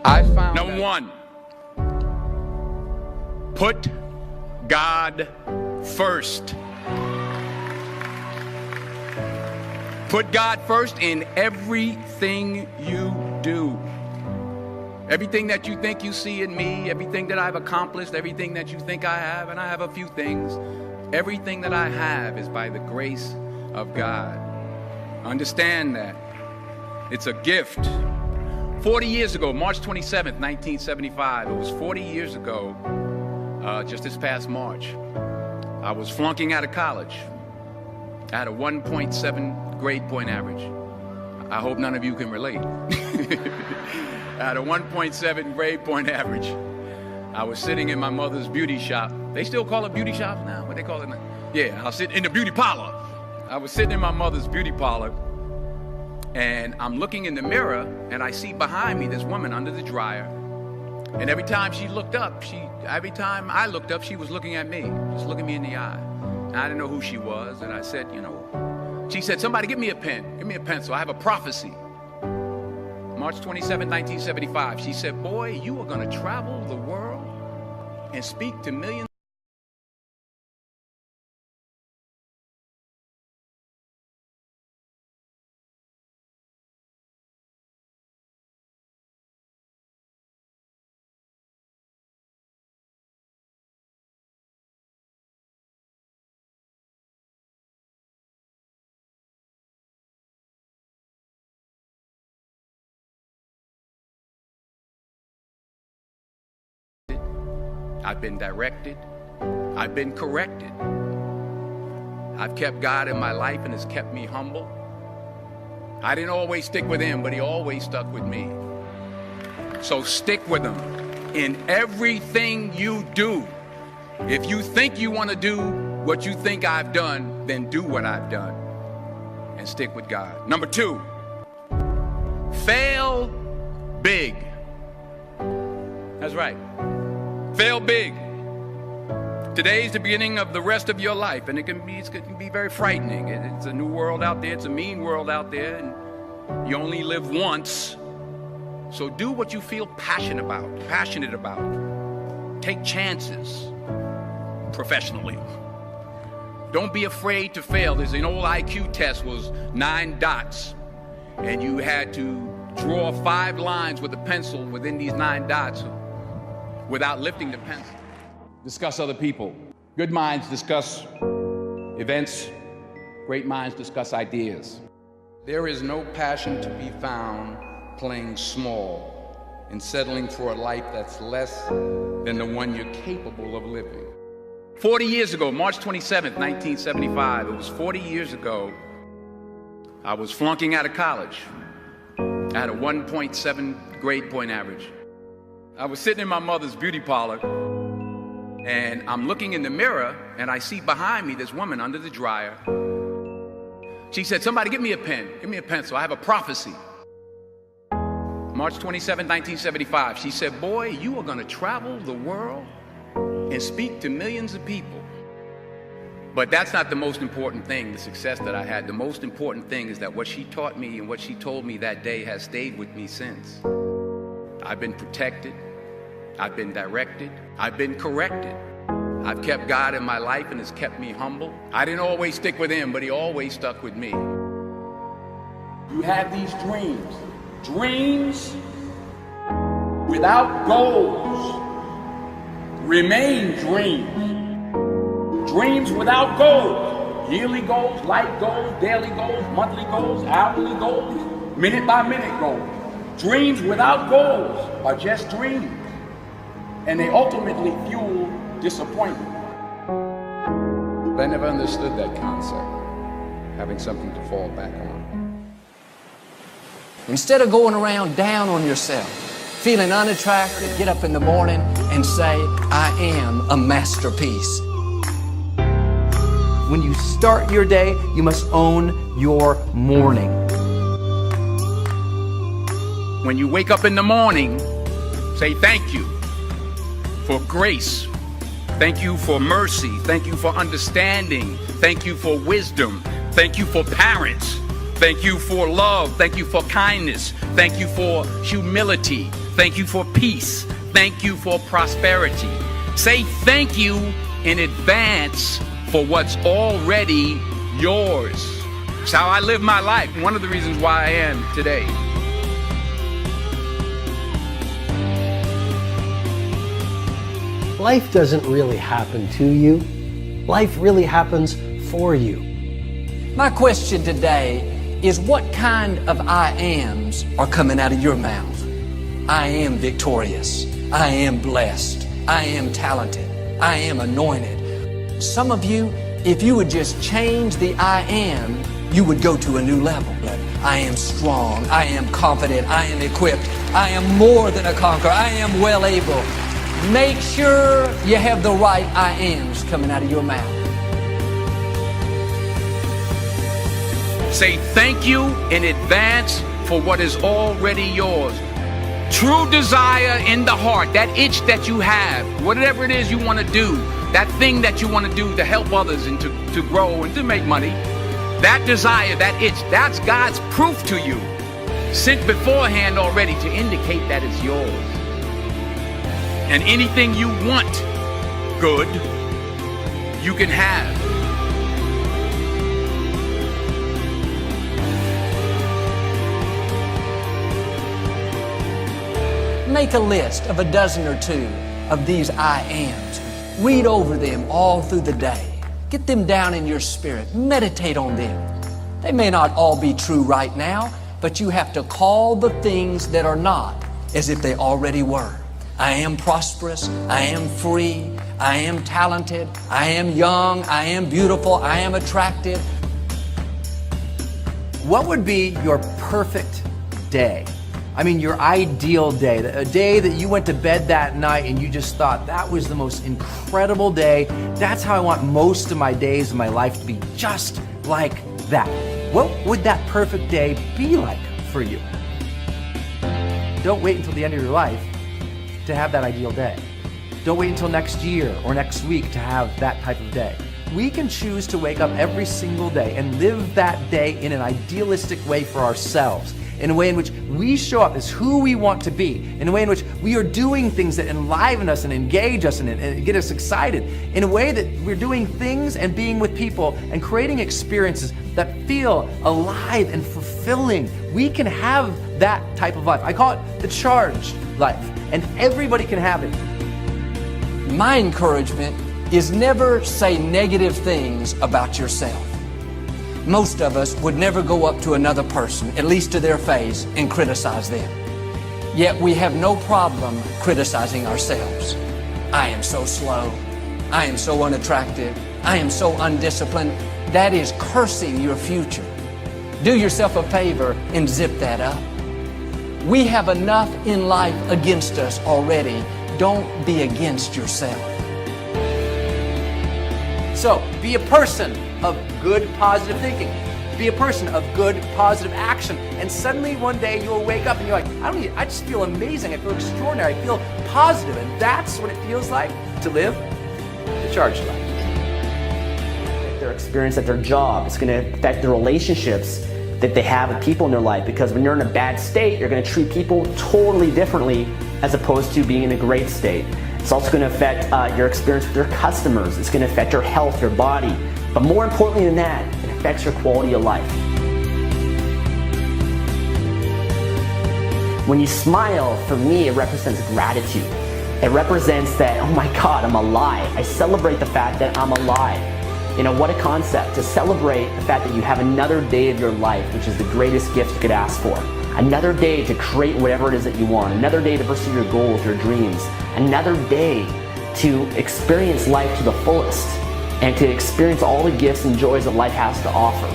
I found Number one, put God first. Put God first in everything you do. Everything that you think you see in me, everything that I've accomplished, everything that you think I have, and I have a few things, everything that I have is by the grace of God. Understand that. It's a gift. 40 years ago, March 27th, 1975, it was 40 years ago, just this past March, I was flunking out of college. I had a 1.7 grade point average. I hope none of you can relate. I had a 1.7 grade point average. I was sitting in my mother's beauty shop. They still call it beauty shops now? What they call it now? Yeah, I was sitting in the beauty parlor. I was sitting in my mother's beauty parlor, and I'm looking in the mirror, and I see behind me this woman under the dryer. And every time she looked up, every time I looked up, she was looking at me, just looking me in the eye. And I didn't know who she was, and I said, she said, somebody give me a pen, give me a pencil, I have a prophecy. March 27, 1975, she said, boy, you are gonna travel the world and speak to millions. I've been directed. I've been corrected. I've kept God in my life and it's kept me humble. I didn't always stick with him, but he always stuck with me. So stick with him in everything you do. If you think you want to do what you think I've done, then do what I've done and stick with God. Number two, fail big. That's right. Fail big. Today's the beginning of the rest of your life, and it can be very frightening. It's a new world out there. It's a mean world out there, and you only live once. So do what you feel passionate about. Take chances professionally. Don't be afraid to fail. There's an old IQ test, was 9 dots, and you had to draw 5 lines with a pencil within these 9 dots without lifting the pencil. Discuss other people. Good minds discuss events. Great minds discuss ideas. There is no passion to be found playing small and settling for a life that's less than the one you're capable of living. 40 years ago, March 27th, 1975, it was 40 years ago, I was flunking out of college. I had a 1.7 grade point average. I was sitting in my mother's beauty parlor, and I'm looking in the mirror, and I see behind me this woman under the dryer. She said, somebody give me a pen, give me a pencil, I have a prophecy. March 27, 1975, she said, boy, you are gonna travel the world and speak to millions of people. But that's not the most important thing, the success that I had. The most important thing is that what she taught me and what she told me that day has stayed with me since. I've been protected, I've been directed, I've been corrected. I've kept God in my life and it's kept me humble. I didn't always stick with him, but he always stuck with me. You have these dreams. Dreams without goals remain dreams. Dreams without goals. Yearly goals, life goals, daily goals, monthly goals, hourly goals, minute by minute goals. Dreams without goals are just dreams, and they ultimately fuel disappointment. But I never understood that concept, having something to fall back on. Instead of going around down on yourself, feeling unattractive, get up in the morning and say, I am a masterpiece. When you start your day, you must own your morning. When you wake up in the morning, say thank you for grace. Thank you for mercy. Thank you for understanding. Thank you for wisdom. Thank you for parents. Thank you for love. Thank you for kindness. Thank you for humility. Thank you for peace. Thank you for prosperity. Say thank you in advance for what's already yours. It's how I live my life. One of the reasons why I am today. Life doesn't really happen to you. Life really happens for you. My question today is, what kind of I ams are coming out of your mouth? I am victorious. I am blessed. I am talented. I am anointed. Some of you, if you would just change the I am, you would go to a new level. I am strong. I am confident. I am equipped. I am more than a conqueror. I am well able. Make sure you have the right I ams coming out of your mouth. Say thank you in advance for what is already yours. True desire in the heart, that itch that you have, whatever it is you want to do, that thing that you want to do to help others and to grow and to make money, that desire, that itch, that's God's proof to you, sent beforehand already to indicate that it's yours. And anything you want good, you can have. Make a list of a dozen or two of these I ams. Read over them all through the day. Get them down in your spirit. Meditate on them. They may not all be true right now, but you have to call the things that are not as if they already were. I am prosperous. I am free. I am talented. I am young. I am beautiful. I am attractive. What would be your perfect day? I mean, your ideal day, a day that you went to bed that night and you just thought that was the most incredible day. That's how I want most of my days of my life to be, just like that. What would that perfect day be like for you? Don't wait until the end of your life to have that ideal day. Don't wait until next year or next week to have that type of day. We can choose to wake up every single day and live that day in an idealistic way for ourselves, in a way in which we show up as who we want to be, in a way in which we are doing things that enliven us and engage us and get us excited, in a way that we're doing things and being with people and creating experiences that feel alive and fulfilling. We can have that type of life. I call it the charged life, and everybody can have it. My encouragement is never say negative things about yourself. Most of us would never go up to another person, at least to their face, and criticize them. Yet we have no problem criticizing ourselves. I am so slow. I am so unattractive. I am so undisciplined. That is cursing your future. Do yourself a favor and zip that up. We have enough in life against us already. Don't be against yourself. So, be a person of good, positive thinking. Be a person of good, positive action. And suddenly one day you'll wake up and you're like, I just feel amazing. I feel extraordinary. I feel positive. And that's what it feels like to live the charged life. Their experience at their job, it's going to affect their relationships that they have with people in their life, because when you're in a bad state, you're going to treat people totally differently as opposed to being in a great state. It's also going to affect your experience with your customers. It's going to affect your health, your body. But more importantly than that, it affects your quality of life. When you smile, for me, it represents gratitude. It represents that, oh my God, I'm alive. I celebrate the fact that I'm alive. You know, what a concept, to celebrate the fact that you have another day of your life, which is the greatest gift you could ask for. Another day to create whatever it is that you want. Another day to pursue your goals, your dreams. Another day to experience life to the fullest and to experience all the gifts and joys that life has to offer.